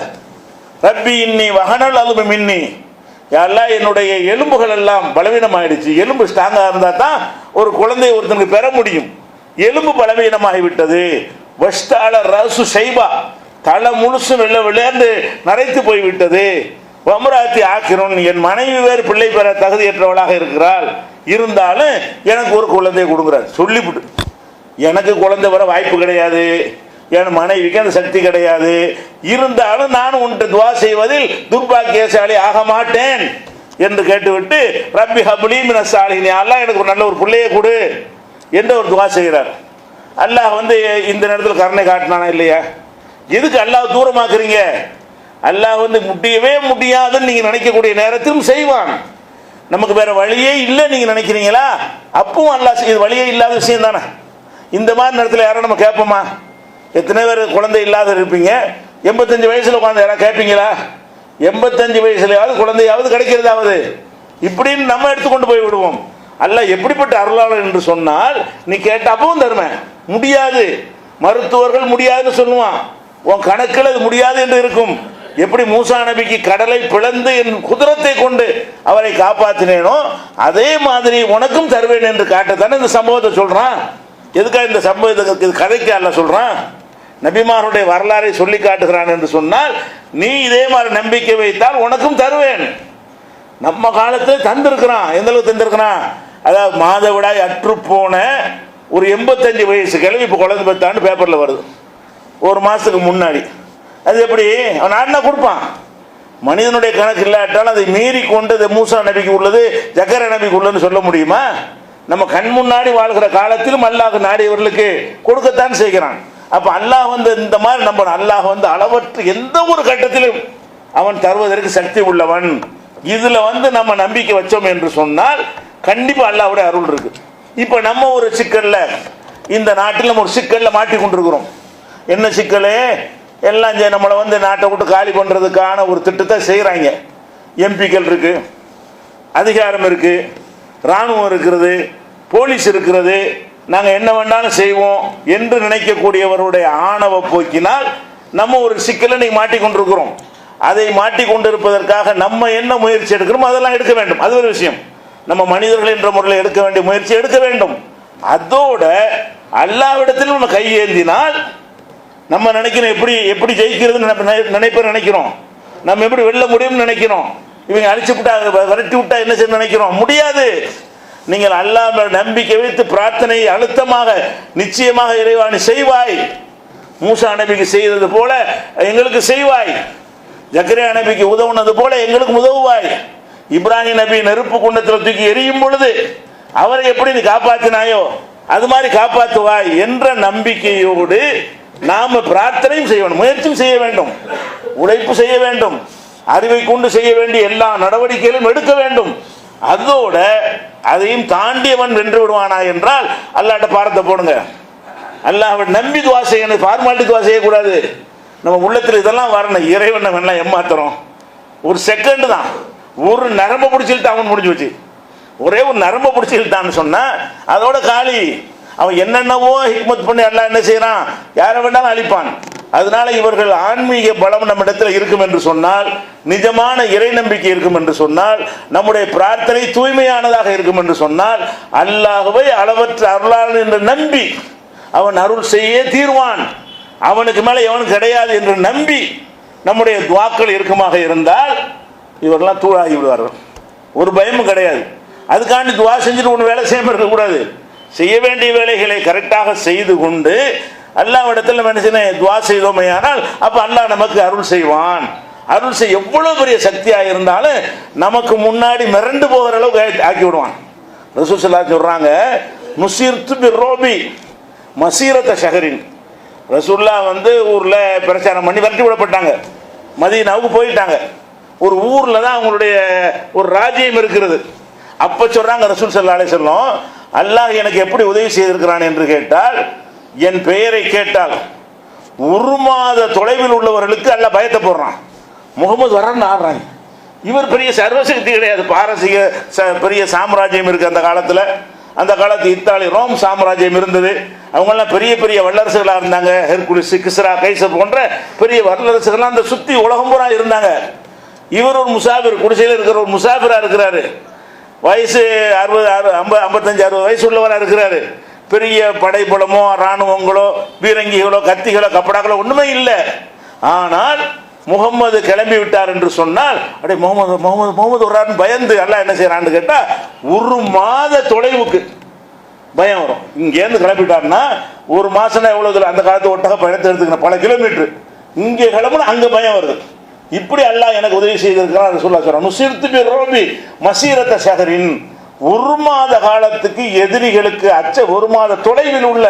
ரப்பி இன்னி வகனல் அலுமி மின்னி, யாரெல்லாம் என்னுடைய எலும்புகள் எல்லாம் பலவீனம் ஆயிடுச்சு. எலும்பு ஸ்ட்ராங்கா இருந்தா தான் ஒரு குழந்தையை ஒருத்தனுக்கு பெற முடியும். எலும்பு பலவீனமாகிவிட்டது. வஷ்தால ரசு ஷைபா, தலை முழுசு வெள்ள விளையாண்டு நரைத்து போய்விட்டது. வம்ராத்தி ஆக்கிரோன், என் மனைவி வேறு பிள்ளை பெற தகுதியற்றவளாக இருக்கிறாள், இருந்தாலும் எனக்கு ஒரு குழந்தையை கொடுக்குறாரு. சொல்லிவிட்டு எனக்கு குழந்தை வர வாய்ப்பு கிடையாது, என் மனைவிக்கு அந்த சக்தி கிடையாது, இருந்தாலும் நான் உன்ட்டு துவா செய்வதில் துர்பாக்கியசாலி ஆக மாட்டேன் என்று கேட்டுவிட்டு, ரப்பி ஹப்லி மினஸ் சாலிஹீன், அல்லாஹ் எனக்கு ஒரு நல்ல ஒரு பிள்ளையை கொடு என்று ஒரு துவா செய்கிறார். அல்லாஹ் வந்து இந்த நேரத்தில் கருணை காட்டினானா இல்லையா? எதுக்கு அல்லாஹ் தூரமாக்குறீங்க? அல்லாஹ் வந்து முடியவே முடியாதுன்னு நீங்க நினைக்கக்கூடிய நேரத்திலும் செய்வான். நமக்கு வேற வழியே இல்லை நீங்க நினைக்கிறீங்களா? அப்பவும் அல்லாஹ் இது வழியே இல்லாத விஷயம் தானே. இந்த மாதிரி நேரத்தில் யாரும் நம்ம கேட்போமா? எத்தனை பேர் குழந்தை இல்லாத இருப்பீங்க? 85 வயசுல உட்காந்து யாராவது கேட்பீங்களா? 85 வயசுலயாவது குழந்தையாவது கிடைக்கிறதாவது இப்படின்னு நம்ம எடுத்துக்கொண்டு போய் விடுவோம். அல்லாஹ் எப்படிப்பட்ட அருளாளர் என்று சொன்னால், நீ கேட்ட அப்பவும் தருமே. முடியாது, மருத்துவர்கள் முடியாதுன்னு சொல்லுவான், உன் கணக்கில் அது முடியாது என்று இருக்கும். எப்படி மூசா நபிக்கு கடலை பிளந்து என் குதிரத்தை கொண்டு அவரை காப்பாற்றினேனோ அதே மாதிரி உனக்கும் தருவேன் என்று காட்டத்தானே இந்த சம்பவத்தை சொல்றான். எதுக்காக இந்த சம்பவத்தை கதைக்கு அல்ல சொல்றான்? நபிமாருடைய வரலாறை சொல்லி காட்டுகிறான் என்று சொன்னால், நீ இதே மாதிரி நம்பிக்கை வைத்தால் உனக்கும் தருவேன். நம்ம காலத்தில் தந்திருக்கிறான். எந்த அளவுக்கு தந்திருக்கிறான்? அதாவது மாதவிடாய் அற்று போன ஒரு 85 வயசு கிழவி இப்போ குழந்தை பெற்றான்னு பேப்பரில் வருது ஒரு மாதத்துக்கு முன்னாடி. அது எப்படி அவன் அண்ணா கொடுப்பான்? மனிதனுடைய கணக்கு இல்லாட்டாலும் அதை மீறி கொண்டு அது மூசா நபிக்கு உள்ளது, ஜக்கரியா நபிக்கு உள்ளதுன்னு சொல்ல முடியுமா? நம்ம கண் முன்னாடி வாழ்கிற காலத்திலும் அல்லாஹ் நாடியவர்களுக்கு கொடுக்கத்தான் செய்கிறான். அப்போ அல்லாஹ் இந்த மாதிரி நம்ம அல்லாஹ் அளவற்ற எந்த ஒரு கட்டத்திலும் அவன் தருவதற்கு சக்தி உள்ளவன். இதுல நம்ம நம்பிக்கை வச்சோம் என்று சொன்னால் கண்டிப்பா அல்லாஹ்வுடைய அருள் இருக்கு. இப்ப நம்ம ஒரு சிக்கல்ல, இந்த நாட்டில் நம்ம ஒரு சிக்கல்ல மாட்டி கொண்டிருக்கிறோம். என்ன சிக்கல்? எல்லாம் நம்மளை நாட்டை விட்டு காலி பண்றதுக்கான ஒரு திட்டத்தை செய்யறாங்க. எம்பிக்கள் இருக்கு, அதிகாரம் இருக்கு, ராணுவம் இருக்கிறது, போலீஸ் இருக்கிறது, நாங்க என்ன வேண்டாலும் செய்வோம் என்று நினைக்கக்கூடியவருடைய ஆணவ போக்கினால் நம்ம ஒரு சிக்கலை நீ மாட்டிக்கொண்டிருக்கிறோம். அதை மாட்டிக்கொண்டிருப்பதற்காக நம்ம என்ன முயற்சி எடுக்கிறோம் அதெல்லாம் எடுக்க வேண்டும். அது ஒரு விஷயம். நம்ம மனிதர்கள் என்ற முறையில் எடுக்க வேண்டிய முயற்சி எடுக்க வேண்டும். அதோட அல்லாஹ்விடத்தில் நம்ம கை ஏந்தினால் நம்ம நினைக்கிறோம் எப்படி எப்படி ஜெயிக்கிறது நினைக்கிறோம். நம்ம எப்படி வெல்ல முடியும்னு நினைக்கிறோம். இவங்க அழிச்சு விட்டா விரட்டி விட்டா என்ன செய்ய நினைக்கிறோம்? முடியாது. நீங்கள் அல்லாஹ் நம்பிக்கை வைத்து பிரார்த்தனை அழுத்தமாக நிச்சயமாக இறைவாணி செய்வாய். மூசா நபிக்கு செய்தது போல எங்களுக்கு செய்வாய். ஜக்கரியா நபிக்கு உதவுனது போல எங்களுக்கு உதவுவாய். இப்ராஹிம் நபி நெருப்பு குண்டத்தில் தூக்கி எரியும் பொழுது அவரை எப்படி நீ காப்பாற்றினாயோ அது மாதிரி காப்பாற்றுவாய் என்ற நம்பிக்கையோடு நாம பிரார்த்தனையும் செய்ய வேண்டும், முயற்சியும் செய்ய வேண்டும், உழைப்பு செய்ய வேண்டும், அறிவை கொண்டு செய்ய வேண்டிய எல்லா நடவடிக்கைகளும் எடுக்க வேண்டும். அதோட அதையும் தாண்டியவன் வென்று விடுவானா என்றால் அல்லாஹ்ட்ட பாரத்தை போடுங்க. அல்லாஹ்வை நம்பி துவா செய்யணும், ஃபார்மாலிட்டி துவா செய்யக்கூடாது. நம்ம உள்ளத்தில் இதெல்லாம் வரணும். இறைவன் நம்ம எல்லாம் ஏமாத்துறோம். ஒரு செகண்ட் தான், ஒரு நரம்பை பிடிச்சிட்டு அவன் முடிஞ்சு வச்சு, ஒரே ஒரு நரம்பை பிடிச்சிட்டான்னு சொன்னா அதோட காலி. அவன் என்னென்னவோ ஹிக்மத் பண்ணி அல்லாஹ் என்ன செய்யறான்? யாரை வேண்டாலும் அழிப்பான். அதனால இவர்கள் ஆன்மீக பலம் நம்ம இடத்துல இருக்கும் என்று சொன்னால், நிஜமான இறை நம்பிக்கை இருக்கும் என்று சொன்னால், நம்முடைய பிரார்த்தனை தூய்மையானதாக இருக்கும் என்று சொன்னால், அல்லாஹ்வை அளவற்ற அருளாளன் என்று நம்பி அவன் அருள் செய்ய தீர்வான், அவனுக்கு மேலே எவனும் கிடையாது என்று நம்பி நம்முடைய துவாக்கள் இருக்குமாக இருந்தால் இவர்கள்லாம் தூளாகி விடுவார்கள். ஒரு பயமும் கிடையாது. அதுக்காண்டி துவா செஞ்சுட்டு ஒன்று வேலை செய்யாமல் இருக்கக்கூடாது. செய்ய வேண்டிய வேலைகளை கரெக்டாக செய்து கொண்டு அல்லாஹ்விடத்தில் மனுஷனை துவா செய்தோமே ஆனால் அப்போ அல்லாஹ் நமக்கு அருள் செய்வான். அருள் செய்ய எவ்வளவு பெரிய சக்தியாக இருந்தாலும் நமக்கு முன்னாடி மிரண்டு போகிற அளவுக்கு ஆக்கி விடுவான். ரசூல் ஸல்லல்லாஹு அலைஹி சொல்றாங்க, நுசிர்து பிர்ரோபி மசீரத்த ஷஹரின். ரசூல்லா ஊர்ல பிரச்சாரம் பண்ணி விரட்டி விடப்பட்டாங்க. மதீனாவுக்கு போயிட்டாங்க. ஒரு ஊர்ல தான் அவங்களுடைய ஒரு ராஜ்யம் இருக்கிறது. அப்ப சொல்றாங்க ரசூல் ஸல்லல்லாஹு அலைஹி வஸல்லம், அல்லாஹ் எனக்கு எப்படி உதவி செய்திருக்கிறான் என்று கேட்டால், என் பெயரை கேட்டால் ஒரு மாத தொலைவில் உள்ளவர்களுக்கு அல்லாஹ் பயத்தை போடுறான். முகமது வர்றான்னு ஆடுறாங்க. இவர் பெரிய சர்வசக்தி கிடையாது. பாரசீக பெரிய சாம்ராஜ்யம் இருக்கு அந்த காலத்துல. அந்த காலத்து இத்தாலி ரோம் சாம்ராஜ்யம் இருந்தது. அவங்கெல்லாம் பெரிய பெரிய வல்லரசுகளாக இருந்தாங்க. ஹெர்குலிஸ், கிஸ்ரா, கைசர் போன்ற பெரிய வல்லரசுகள்லாம் அந்த சுத்தி உலகம் பூரா இருந்தாங்க. இவர் ஒரு முசாஃபிர், குடிசையில் இருக்கிற ஒரு முசாஃபிரா இருக்கிறாரு. வயசு 55-60 வயசு உள்ளவராக இருக்கிறாரு. பெரிய படைபலமோ இராணுவங்களோ பீரங்கிகளோ கத்திகளோ கப்படாக்களோ ஒண்ணுமே இல்லை. ஆனால் முகம்மது கிளம்பி விட்டார் என்று சொன்னால் அப்படியே முகமது வர்றாருன்னு பயந்து அல்லாஹ் என்ன செய்யறான்னு கேட்டா ஒரு மாத தொலைவுக்கு பயம் வரும். இங்கேருந்து கிளம்பிட்டாருன்னா ஒரு மாசம்னா எவ்வளவு? அந்த காலத்து ஒட்டக பயணத்தை எடுத்துக்கணும், பல கிலோமீட்டர். இங்கே கிளம்புனா அங்க பயம் வருது. இப்படி அல்லாஹ் எனக்கு உதவி செய்திருக்கிறான் சொல்றான். நுசிர்து பிர்ரோபி மசீரத்த ஷஹரின். ஒரு மாத காலத்துக்கு எதிரிகளுக்கு ஒரு மாத தொலைவில் உள்ள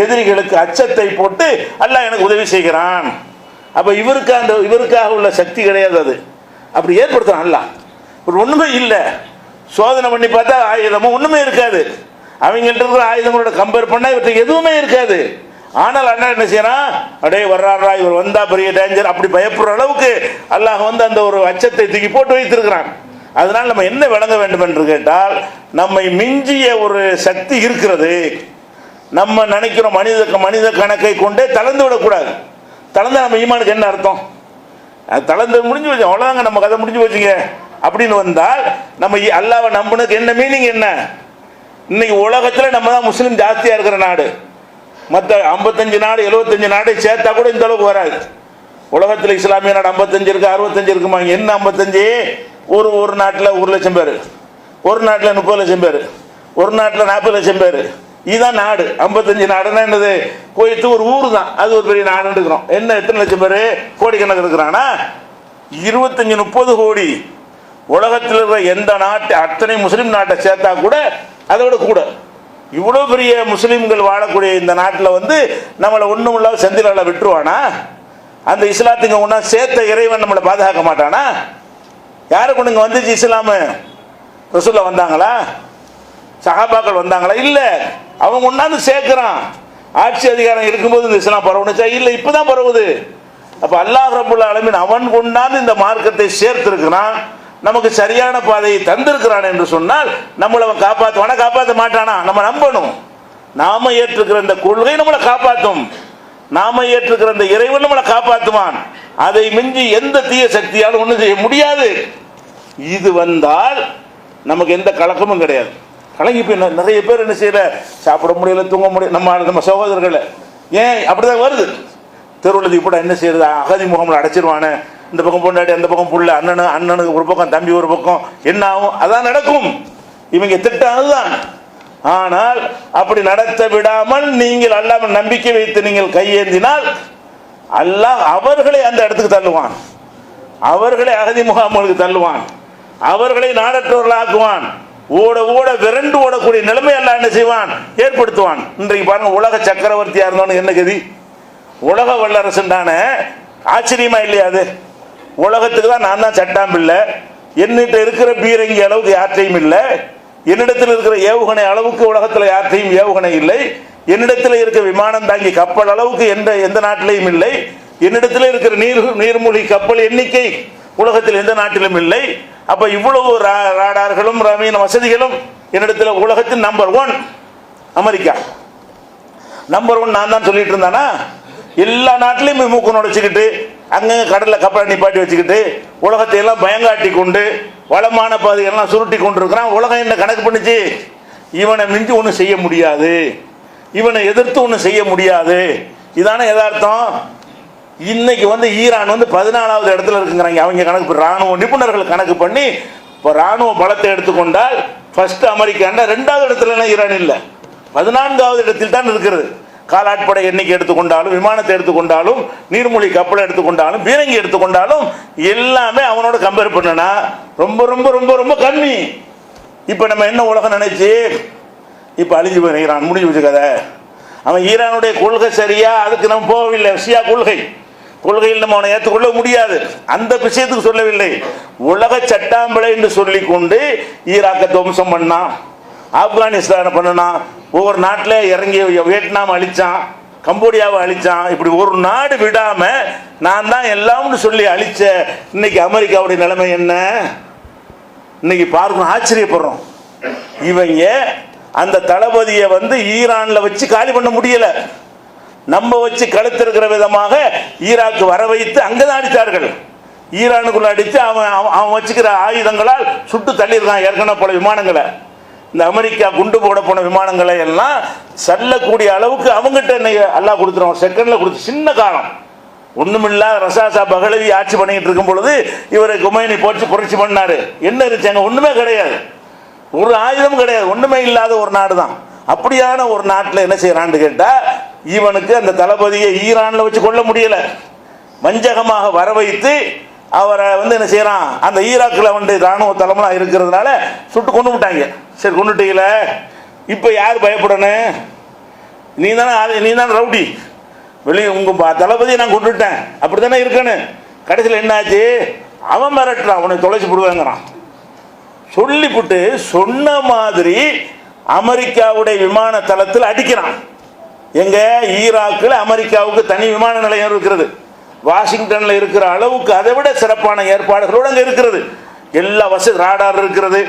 எதிரிகளுக்கு அச்சத்தை போட்டு அல்லாஹ் எனக்கு உதவி செய்கிறான். அப்ப இவருக்காக உள்ள சக்தி கிடையாது. அது அப்படி ஏற்படுத்துறான் அல்லாஹ். ஒண்ணுமே இல்லை. சோதனை பண்ணி பார்த்தா ஆயுதமும் ஒண்ணுமே இருக்காது. அவங்கள்ட்ட இருக்கிற ஆயுதங்களோட கம்பேர் பண்ணா இவற்றுக்கு எதுவுமே இருக்காது. ஆனால் அண்ணா என்ன செய்யறான்? அடே வர்றாரா, இவர் வந்தா பெரிய டேஞ்சர், அப்படி பயப்படுற அளவுக்கு அல்லாஹ் அந்த ஒரு அச்சத்தை தூக்கி போட்டு வைத்திருக்கிறான். அதனால் நம்ம என்ன விளங்க வேண்டும் என்று கேட்டால், நம்மை மிஞ்சிய ஒரு சக்தி இருக்கிறது. நம்ம நினைக்கிறோம் மனித கணக்கை கொண்டே தளர்ந்து விடக்கூடாது. தளர்ந்தா நம்ம ஈமானுக்கு என்ன அர்த்தம்? தளர்ந்து முடிஞ்சு வச்சு அவ்வளவுதாங்க, நம்ம கதை முடிஞ்சு வச்சுங்க அப்படின்னு வந்தால் நம்ம அல்லாஹ்வை நம்பினதுக்கு என்ன மீனிங்? என்ன? இன்னைக்கு உலகத்துல நம்ம தான் முஸ்லீம் ஜாஸ்தியா இருக்கிற நாடு. மற்ற 55 நாடு 75 நாடு சேர்த்தா கூட இந்த அளவுக்கு வராது. உலகத்தில் இஸ்லாமிய நாடு 55 இருக்கு, 65 இருக்குமா? என்ன 55? ஒரு நாட்டில் 1 லட்சம் பேர், ஒரு நாட்டில் 30 லட்சம் பேர், ஒரு நாட்டில் 40 லட்சம் பேர். இதுதான் நாடு. 55 நாடுன்னா என்னது? கோயத்து ஒரு ஊர் தான், அது ஒரு பெரிய நாடு இருக்கிறோம். என்ன எத்தனை லட்சம் பேர்? கோடிக்கணக்கு இருக்கிறானா? 25-30 கோடி. உலகத்தில் இருக்கிற எந்த நாட்டு அத்தனை முஸ்லீம் நாட்டை சேர்த்தா கூட அதோட கூட. இவ்வளோ பெரிய முஸ்லீம்கள் வாழக்கூடிய இந்த நாட்டில் வந்து நம்மளை ஒன்றும் இல்லாத செந்திலால விட்டுருவானா? அந்த இஸ்லாத்துங்க ஒன்றா சேர்த்த இறைவன் நம்மளை பாதுகாக்க மாட்டானா? யாரை கொண்டு இங்கே வந்துச்சு இஸ்லாமு? ரசூலுல்லாஹ் வந்தாங்களா? சஹாபாக்கள் வந்தாங்களா? இல்லை. அவன் ஒன்றாந்து சேர்க்கிறான். ஆட்சி அதிகாரம் இருக்கும்போது இந்த இஸ்லாம் பரவுனுச்சா? இல்லை, இப்போதான் பரவுது. அப்போ அல்லாஹ் ரப்புல் ஆலமீன் அவன் கொண்டாந்து இந்த மார்க்கத்தை சேர்த்திருக்கிறான், நமக்கு சரியான பாதையை தந்திருக்கிறான் என்று சொன்னால் நம்மளை அவன் காப்பாற்றுவானா? காப்பாற்ற மாட்டானா? நம்ம நம்பணும். நாம ஏற்றுக்கிற இந்த கொள்கை நம்மளை காப்பாற்றும். நாம ஏற்றுக்கிற இந்த இறைவன் நம்மளை காப்பாற்றுவான். அதை மிஞ்சி எந்த தீய சக்தியாலும் ஒன்றும் செய்ய முடியாது. இது வந்தால் நமக்கு எந்த கலக்கமும் கிடையாது. கலங்கி போய் நிறைய பேர் என்ன செய்யல, சாப்பிட முடியல, தூங்க முடியல. நம்ம சகோதரர்கள் ஏன் அப்படிதான் வருது? தெருவில் இப்பட என்ன செய்யறது? அகதி முகமில் அடைச்சிருவானே, இந்த பக்கம் பொண்டாட்டி, அந்த பக்கம் புள்ள, அண்ணனுக்கு ஒரு பக்கம், தம்பி ஒரு பக்கம், என்ன ஆகும்? அதான் நடக்கும். இவங்க திட்டானதுதான். ஆனால் அப்படி நடத்த விடாமல் நீங்கள் அல்லாமல் நம்பிக்கை வைத்து நீங்கள் கையேந்தினால் அல்லாஹ் அவர்களை அந்த இடத்துக்கு தள்ளுவான், அவர்களை அகதி முகாம்களுக்கு தள்ளுவான், அவர்களை நாடற்றவர்களாக்குவான். ஓட ஓட விரண்டு ஓடக்கூடிய நிலைமை எல்லாம் என்ன செய்வான்? ஏற்படுத்துவான். இன்றைக்கு பாருங்க, உலக சக்கரவர்த்தியா இருந்தோன்னு என்ன கதி? உலக வல்லரசுண்டான ஆச்சரியமா இல்லையா? அது உலகத்துக்கு தான் நான் தான் சட்டாம்பில்லை, என்னிட்ட இருக்கிற பீரங்கி அளவுக்கு யார்ட்டையும் இல்லை, என்னிடத்தில் இருக்கிற ஏவுகணை அளவுக்கு உலகத்தில் யார்ட்டையும் ஏவுகணை இல்லை, என்னிடத்தில் இருக்கிற விமானம் தாங்கி கப்பல் அளவுக்கு எந்த நாட்டிலையும் இல்லை, என்னிடத்தில் இருக்கிற நீர்மூழ்கி கப்பல் எண்ணிக்கை உலகத்தில் எந்த நாட்டிலும் இல்லை. அப்ப இவ்வளவு ராடார்களும் ரவீன வசதிகளும் என்னிடத்தில் உலகத்தின் நம்பர் 1 அமெரிக்கா. நம்பர் 1 நான் தான் சொல்லிட்டு இருந்தானா? எல்லா நாட்டிலையும் மூக்கு நுழைச்சிக்கிட்டு அங்கங்க கடலில் கப்பலை நிப்பாட்டி வச்சுக்கிட்டு உலகத்தை எல்லாம் பயங்காட்டி கொண்டு வளமான பாதைகள்லாம் சுருட்டி கொண்டு இருக்கிறான். உலகம் என்ன கணக்கு பண்ணிச்சு? இவனை மிஞ்சி ஒன்றும் செய்ய முடியாது, இவனை எதிர்த்து ஒன்றும் செய்ய முடியாது. இதான யதார்த்தம். இன்னைக்கு வந்து ஈரான் வந்து 14வது இடத்துல இருக்குங்கிறாங்க அவங்க கணக்கு, ராணுவ நிபுணர்கள் கணக்கு பண்ணி. இப்போ ராணுவ பலத்தை எடுத்துக்கொண்டால் ஃபர்ஸ்ட் அமெரிக்காண்டா, 2வது இடத்துல ஈரான் இல்லை, 14வது இடத்தில் தான் இருக்கிறது. காலாட்படை எண்ணிக்கை எடுத்துக்கொண்டாலும், விமானத்தை எடுத்துக்கொண்டாலும், நீர்மூழ்கி கப்பலை எடுத்துக்கொண்டாலும், பீரங்கி எடுத்துக்கொண்டாலும் எல்லாமே அவனோட கம்பேர் பண்ணனா ரொம்ப ரொம்ப ரொம்ப ரொம்ப கம்மி. இப்போ நம்ம என்ன உலகம் நினைச்சு இப்போ அழிஞ்சு போய் ஈரான் முடிஞ்சு வச்சு கதை. அவன் ஈரானுடைய கொள்கை சரியா? அதுக்கு நம்ம போகவில்லை. ஷியா கொள்கையில் நம்ம அவனை ஏற்றுக்கொள்ள முடியாது. அந்த விஷயத்துக்கு சொல்லவில்லை. உலக சட்டாம்பளை என்று சொல்லிக் கொண்டு ஈராக்கை துவம்சம் பண்ணான், ஆப்கானிஸ்தானை பண்ணான், ஒவ்வொரு நாட்டில் இறங்கி வியட்நாம் அழிச்சான், கம்போடியாவை அழிச்சான். இப்படி ஒரு நாடு விடாம நான் தான் எல்லாம்னு சொல்லி அழிச்ச இன்னைக்கு அமெரிக்காவுடைய நிலைமை என்ன? இன்னைக்கு பார்க்கணும், ஆச்சரியப்படுறோம். இவங்க அந்த தளபதியை வந்து ஈரான்ல வச்சு காலி பண்ண முடியல, நம்ம வச்சு கழுத்திருக்கிற விதமாக ஈராக்கு வர வைத்து அங்கதான் அடித்தார்கள். ஈரானுக்குள்ள அடித்து அவன் வச்சுக்கிற ஆயுதங்களால் சுட்டு தள்ளியிருக்கான் ஏற்கனவே பல விமானங்களை. இந்த அமெரிக்கா குண்டு போட போன விமானங்களை எல்லாம் செல்லக்கூடிய அளவுக்கு அவங்ககிட்ட எல்லாம் கொடுத்துருவோம். செகண்ட்ல கொடுத்து, சின்ன காலம் ஒண்ணுமில்லா ரசாசா பகலவி ஆட்சி பண்ணிட்டு இருக்கும் பொழுது இவரை குமைனி போச்சு புரட்சி பண்ணாரு. என்ன இருந்துச்சு? ஒண்ணுமே கிடையாது, ஒரு ஆயுதம் கிடையாது, ஒண்ணுமே இல்லாத ஒரு நாடு தான். அப்படியான ஒரு நாட்டில் என்ன செய்யறான்னு கேட்டா, இவனுக்கு அந்த தளபதியை ஈரான்ல வச்சு கொள்ள முடியல, வஞ்சகமாக வர வைத்து அவரை வந்து என்ன செய்யறான், அந்த ஈராக்கில் வந்து ராணுவ தலைமைலாம் இருக்கிறதுனால சுட்டு கொண்டு விட்டாங்க. சரி, கொண்டுட்டீங்கள, இப்ப யார் பயப்படணும்? நீ தானே ரவுடி, வெளியே உங்க தளபதியை நான் கொண்டுட்டேன் அப்படித்தானே இருக்கணும். கடைசியில் என்னாச்சு? அவன் மிரட்டுறான், உன்னை தொலைச்சு போடுவாங்கிறான். சொல்லிவிட்டு சொன்ன மாதிரி அமெரிக்காவுடைய விமான தளத்தில் அடிக்கிறான். எங்க? ஈராக்கில் அமெரிக்காவுக்கு தனி விமான நிலையம் இருக்கிறது. வாஷிங்டன்ல இருக்கிற அளவுக்கு அதை விட சிறப்பான ஏற்பாடுகளோடு அங்கே இருக்கிறது. எல்லா வசதி, ராடார் இருக்கிறது,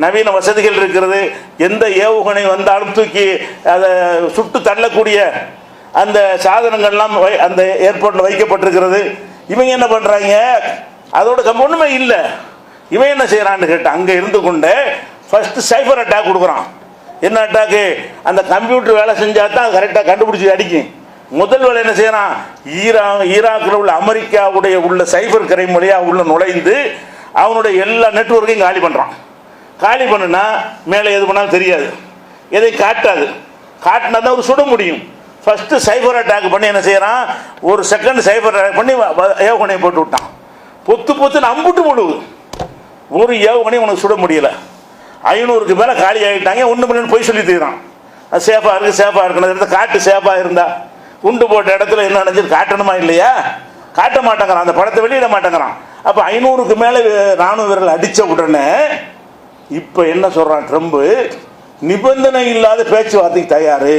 நவீன வசதிகள் இருக்கிறது. எந்த ஏவுகணை வந்தாலும் தூக்கி அதை சுட்டு தள்ளக்கூடிய அந்த சாதனங்கள்லாம் அந்த ஏர்போர்ட்டில் வைக்கப்பட்டிருக்கிறது. இவங்க என்ன பண்றாங்க? அதோட ஒண்ணுமே இல்லை. இவன் என்ன செய்யறான்னு கேட்டான், அங்கே இருந்து கொண்டு ஃபர்ஸ்ட் சைபர் அட்டாக் கொடுக்குறான். என்ன அட்டாக்கு? அந்த கம்ப்யூட்டர் வேலை செஞ்சா தான் அது கரெக்டாக கண்டுபிடிச்சி அடிக்கும். முதல் வேலை என்ன செய்யறான்? ஈராக்கில் உள்ள அமெரிக்காவுடைய உள்ள சைபர் கிரைம் மொழியாக உள்ள நுழைந்து அவனுடைய எல்லா நெட்வொர்க்கையும் காலி பண்ணுறான். காலி பண்ணுனா மேலே எது பண்ணாலும் தெரியாது, எதை காட்டாது. காட்டினா தான் ஒரு சுட முடியும். ஃபஸ்ட்டு சைபர் அட்டாக் பண்ணி என்ன செய்யறான்? ஒரு செகண்ட் சைபர் அட்டாக் பண்ணி ஏவுகணையை போட்டு விட்டான். பொத்துன்னு அம்புட்டு போடுவது. ஒரு ஏவுகணை உனக்கு சுட முடியல. 500க்கு மேலே காலி ஆகிட்டாங்க. ஒன்று பண்ணு போய் சொல்லி தீரான். அது சேஃபாக இருக்குது, சேஃபாக இருக்கணும். இடத்த காட்டு சேஃபாக இருந்தா குண்டு போட்ட இடத்துல என்ன நினைச்சு காட்டணுமா இல்லையா? காட்ட மாட்டேங்கிறான், அந்த படத்தை வெளியிட மாட்டேங்கிறான். அப்போ 500க்கு மேலே ராணுவ வீரர்கள் அடித்த உடனே இப்போ என்ன சொல்கிறான் ட்ரம்ப்? நிபந்தனை இல்லாத பேச்சுவார்த்தைக்கு தயார்.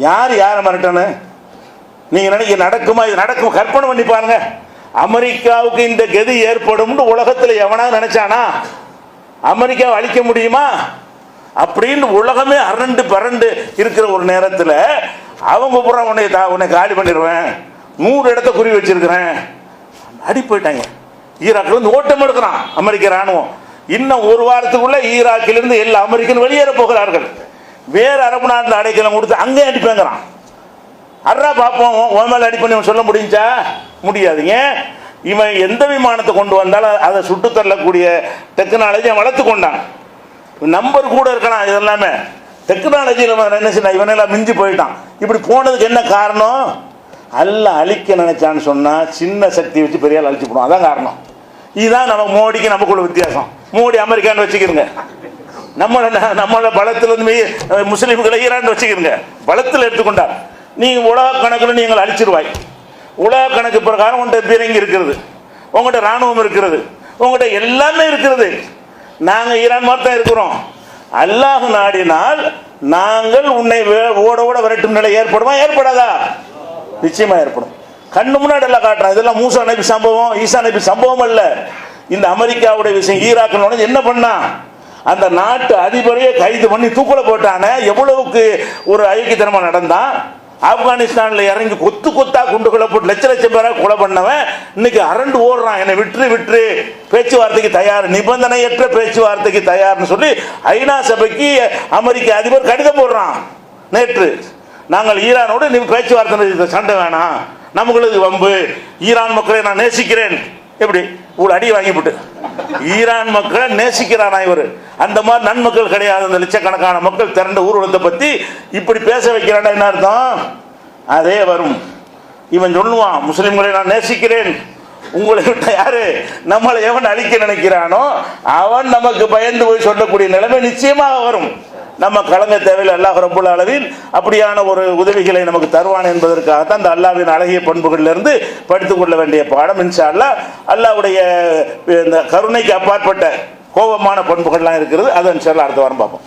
யார் யாரை மிரட்டணும்? நீங்கள் நினைக்க நடக்குமா? இது நடக்கும், கற்பனை பண்ணி பாருங்க. அமெரிக்காவுக்கு இந்த கதி ஏற்படும் உலகத்தில் எவனா நினைச்சானா? அமெரிக்காவை அழிக்க முடியுமா அப்படின்னு உலகமே அரண்டு பரண்டு இருக்கிற ஒரு நேரத்தில் அவங்க பூரா உன்னை காலி பண்ணிடுவேன், 100 இடத்த குறி வச்சிருக்கிறேன், அடி போயிட்டாங்க. ஈராக்கில் வந்து ஓட்டம் எடுக்கிறான் அமெரிக்க ராணுவம். இன்னும் ஒரு வாரத்துக்குள்ள ஈராக்கிலிருந்து எல்லா அமெரிக்கன் வெளியேற போகிறார்கள். வேற அரபு நாட்டில் அடைக்கலம் கொடுத்து அங்கே அடிப்பேங்கிறான். அறா பார்ப்போம், உன் மேலே அடி பண்ணி சொல்ல முடிஞ்சா? முடியாதுங்க. இவன் எந்த விமானத்தை கொண்டு வந்தாலும் அதை சுட்டு தள்ளக்கூடிய டெக்னாலஜியை வளர்த்து கொண்டான். நம்பர் கூட இருக்கலாம். இதெல்லாமே டெக்னாலஜியில் என்ன செய்ய இவனெல்லாம் மிஞ்சி போயிட்டான். இப்படி போனதுக்கு என்ன காரணம்? அல்ல அழிக்க நினைச்சான்னு சொன்னால் சின்ன சக்தி வச்சு பெரிய ஆள் அழிச்சு போடும். அதான் காரணம். இதுதான் நம்ம மோடிக்கு நமக்குள்ள வித்தியாசம். மோடி அமெரிக்கான்னு வச்சுக்கிறங்க, நம்மளோட பலத்திலிருந்து முஸ்லீம்களை ஈரான் வச்சுக்கிறங்க. பலத்தில் எடுத்துக்கொண்டார் நீ உலக கணக்கில் நீங்கள் அழிச்சிருவாய். உலக கணக்கு பிரகாரம் உங்கள்கிட்ட பீரங்கி இருக்கிறது, உங்கள்கிட்ட ராணுவம் இருக்கிறது, உங்கள்கிட்ட எல்லாமே இருக்கிறது. நாங்கள் ஈரான் மாதிரி தான் இருக்கிறோம். அல்லாஹ் நாடினால் நாங்கள் உன்னை ஓட ஓட விரட்டும் நிலை ஏற்படுமா? ஏற்படாதா? நிச்சயமா ஏற்படும். கண்ணு முன்னாடி எல்லாம் காட்டுறான். இதெல்லாம் மூசா நபி சம்பவம், ஈசா நபி சம்பவம் அல்ல. இந்த அமெரிக்காவுடைய விஷயம். ஈராக்கில் என்ன பண்ணா? அந்த நாட்டு அதிபரையே கைது பண்ணி தூக்குல போட்டான. எவ்வளவுக்கு ஒரு ஐக்கியத்தனமா நடந்தான். ஆப்கானிஸ்தானில் இறங்கி கொத்து கொத்தா குண்டுகளை போட்டு லட்சம் பேராக கொலை பண்ணவன் இன்னைக்கு அரண்டு ஓடுறான். என்னை விற்று பேச்சுவார்த்தைக்கு தயார், நிபந்தனையற்ற பேச்சுவார்த்தைக்கு தயார்னு சொல்லி ஐநா சபைக்கு அமெரிக்க அதிபர் கடிதம் போடுறான் நேற்று. நாங்கள் ஈரானோடு நீ பேச்சுவார்த்தை சண்டை வேணாம், நமங்களுக்கு வம்பு, ஈரான் மக்களை நான் நேசிக்கிறேன். எப்படி இவ்வளோ அடி வாங்கிவிட்டு ஈரான் மக்களை நேசிக்கிறானா இவர்? அந்த மாதிரி நன்மக்கள் கிடையாது. அந்த லட்சக்கணக்கான மக்கள் திரண்ட ஊர்வலத்தை பற்றி இப்படி பேச வைக்கிறானா என்ன அர்த்தம்? அதே வரும். இவன் சொல்லுவான் முஸ்லிம்களை நான் நேசிக்கிறேன், உங்களை விட்ட யாரு நம்மளை எவன் அழிக்க நினைக்கிறானோ அவன் நமக்கு பயந்து போய் சொல்லக்கூடிய நிலைமை நிச்சயமாக வரும். நம்ம கலங்க தேவையில் அல்லாஹ் ரப்புல் ஆலமீன் அப்படியான ஒரு உதவிகளை நமக்கு தருவான் என்பதற்காகத்தான் அந்த அல்லாஹ்வின் அழகிய பண்புகளிலிருந்து படித்துக் கொள்ள வேண்டிய பாடம். இன்ஷா அல்லாஹ் அல்லாஹ்வுடைய இந்த கருணைக்கு அப்பாற்பட்ட கோபமான பண்புகள்லாம் இருக்கிறது. அதை இன்ஷா அல்லாஹ் அடுத்த வாரம் பார்ப்போம்.